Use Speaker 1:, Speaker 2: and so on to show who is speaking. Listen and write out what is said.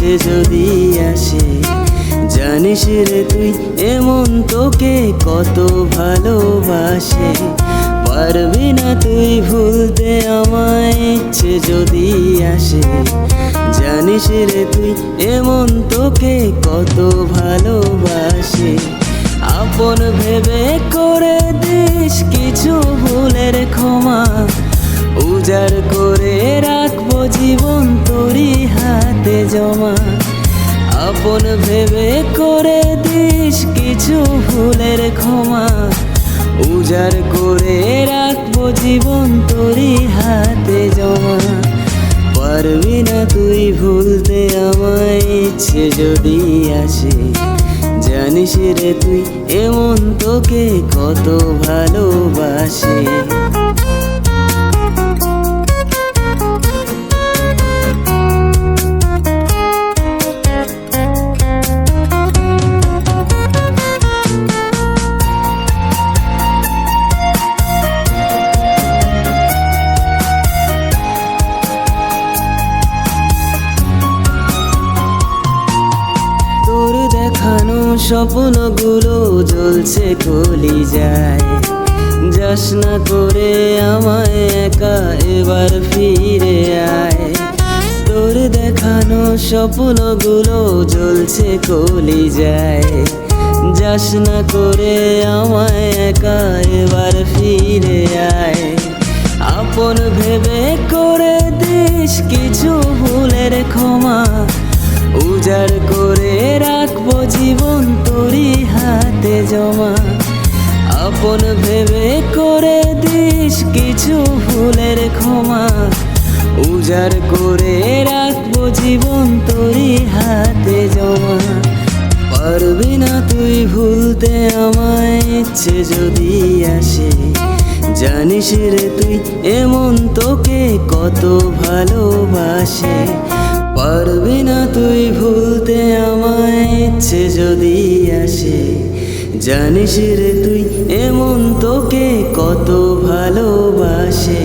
Speaker 1: ইচ্ছে যদি আসে, জানিস রে তুই এমন তোকে কত ভালোবাসে। পারবি না তুই ভুলতে আমায়, ইচ্ছে যদি আসে, জানিস রে তুই এমন তোকে কত ভালোবাসে। আপন ভেবে করে দিস কিছু ভুলের ক্ষমা, উজাড় করে রাখবো জীবন তোরই হাতে জমা। আপন ভেবে করে দিস কিছু ভুলের ক্ষমা, উজাড় করে রাখবো জীবন তোরই হাতে জমা। পারবি না তুই ভুলতে আমায়, ইচ্ছে যদি আসে, জানিস রে তুই এমন তোকে কত ভালোবাসে। তোর দেখানো স্বপ্নগুলো জ্বলছে কলিজায়, যাস না করে আমায় একা এবার ফিরে আয়। তোর দেখানো স্বপ্নগুলো জ্বলছে কলিজায়, যাস না করে আমায় একা এবার ফিরে আয়। আপন ভেবে করে দিস কিছু ভুলের ক্ষমা, উজাড় করে রাখবো জীবন তোরই হাতে জমা। আপন ভেবে করে দিস কিছু ভুলের ক্ষমা, উজাড় করে রাখবো জীবন তোরই হাতে জমা। পারবি না তুই ভুলতে আমায়, ইচ্ছে যদি আসে, জানিস রে তুই এমন তোকে কত ভালোবাসে। পারবি না তুই ভুলতে আমায়, ইচ্ছে যদি আসে, জানিস রে তুই এমন তোকে কত ভালোবাসে।